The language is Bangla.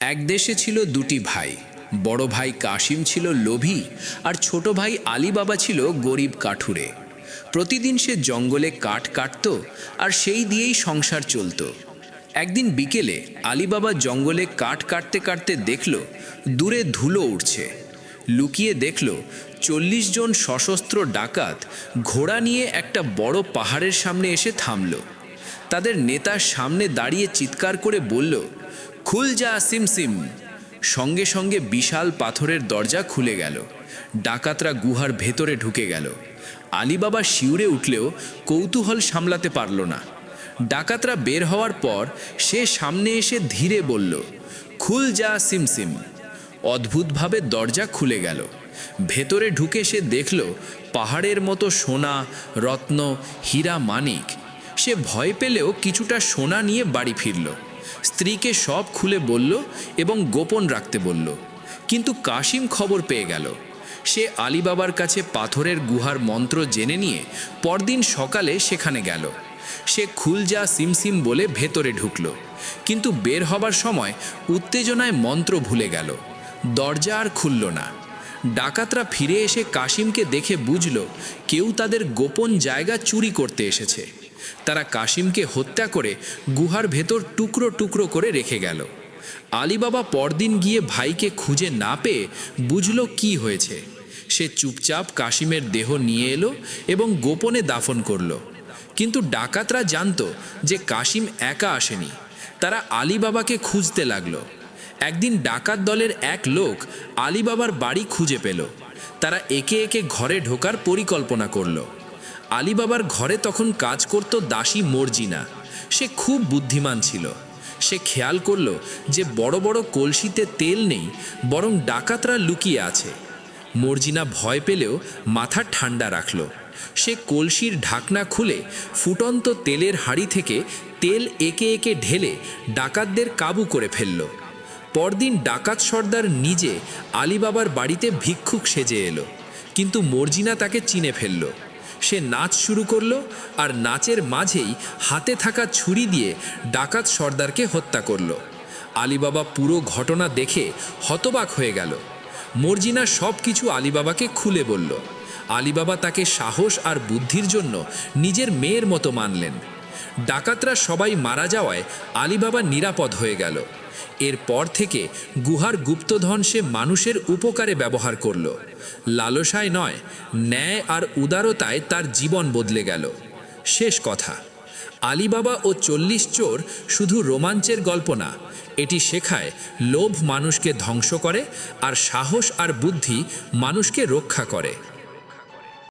এক দেশে ছিল দুটি ভাই। বড় ভাই কাশিম ছিল লোভী, আর ছোট ভাই আলী বাবা ছিল গরিব কাঠুরে। প্রতিদিন সে জঙ্গলে কাঠ কাটত, আর সেই দিয়েই সংসার চলত। একদিন বিকেলে আলী বাবা জঙ্গলে কাঠ কাটতে কাটতে দেখল দূরে ধুলো উঠছে। লুকিয়ে দেখল 40 জন সশস্ত্র ডাকাত ঘোড়া নিয়ে একটা বড় পাহাড়ের সামনে এসে থামল। তাদের নেতার সামনে দাঁড়িয়ে চিৎকার করে বলল, খুল যা সিমসিম। সঙ্গে সঙ্গে বিশাল পাথরের দরজা খুলে গেল। ডাকাতরা গুহার ভেতরে ঢুকে গেল। আলী বাবা শিউরে উঠলেও কৌতূহল সামলাতে পারল না। ডাকাতরা বের হওয়ার পর সে সামনে এসে ধীরে বলল, খুল যা সিমসিম। অদ্ভুতভাবে দরজা খুলে গেল। ভেতরে ঢুকে সে দেখল পাহাড়ের মতো সোনা, রত্ন, হীরা, মানিক। সে ভয় পেলেও কিছুটা সোনা নিয়ে বাড়ি ফিরল। স্ত্রীকে সব খুলে বলল এবং গোপন রাখতে বলল। কিন্তু কাশিম খবর পেয়ে গেল। সে আলী বাবার কাছে পাথরের গুহার মন্ত্র জেনে নিয়ে পরদিন সকালে সেখানে গেল। সে খুল যা সিমসিম বলে ভেতরে ঢুকল, কিন্তু বের হবার সময় উত্তেজনায় মন্ত্র ভুলে গেল। দরজা আর খুলল না। ডাকাতরা ফিরে এসে কাশিমকে দেখে বুঝল কেউ তাদের গোপন জায়গা চুরি করতে এসেছে। তারা কাশিমকে হত্যা করে গুহার ভেতর টুকরো টুকরো করে রেখে গেল। আলী বাবা পরদিন গিয়ে ভাইকে খুঁজে না পেয়ে বুঝল কি হয়েছে। সে চুপচাপ কাশিমের দেহ নিয়ে এলো এবং গোপনে দাফন করল। কিন্তু ডাকাতরা জানত যে কাশিম একা আসেনি। তারা আলী বাবাকে খুঁজতে লাগলো। একদিন ডাকাত দলের এক লোক আলী বাবার বাড়ি খুঁজে পেল। তারা একে একে ঘরে ঢোকার পরিকল্পনা করল। আলী বাবার ঘরে তখন কাজ করত দাসী মর্জিনা। সে খুব বুদ্ধিমান ছিল। সে খেয়াল করল যে বড় বড় কলসিতে তেল নেই, বরং ডাকাতরা লুকিয়ে আছে। মর্জিনা ভয় পেলেও মাথা ঠান্ডা রাখল। সে কলসির ঢাকনা খুলে ফুটন্ত তেলের হাঁড়ি থেকে তেল একে একে ঢেলে ডাকাতদের কাবু করে ফেলল। পরদিন ডাকাত সর্দার নিজে আলী বাবার বাড়িতে ভিক্ষুক সেজে এলো, কিন্তু মর্জিনা তাকে চিনে ফেলল। সে নাচ শুরু করলো, আর নাচের মাঝেই হাতে থাকা ছুরি দিয়ে ডাকাত সর্দারকে হত্যা করল। আলী বাবা পুরো ঘটনা দেখে হতবাক হয়ে গেল। মর্জিনা সব কিছু আলী বাবাকে খুলে বলল। আলী বাবা তাকে সাহস আর বুদ্ধির জন্য নিজের মেয়ের মতো মানলেন। ডাকাতরা সবাই মারা যাওয়ায় আলী বাবা নিরাপদ হয়ে গেল। এরপর থেকে গুহার গুপ্তধন সে মানুষের উপকারে ব্যবহার করল। লালসায় নয়, ন্যায় আর উদারতায় তার জীবন বদলে গেল। শেষ কথা, আলী বাবা ও 40 চোর শুধু রোমাঞ্চের গল্প না, এটি শেখায় লোভ মানুষকে ধ্বংস করে, আর সাহস আর বুদ্ধি মানুষকে রক্ষা করে।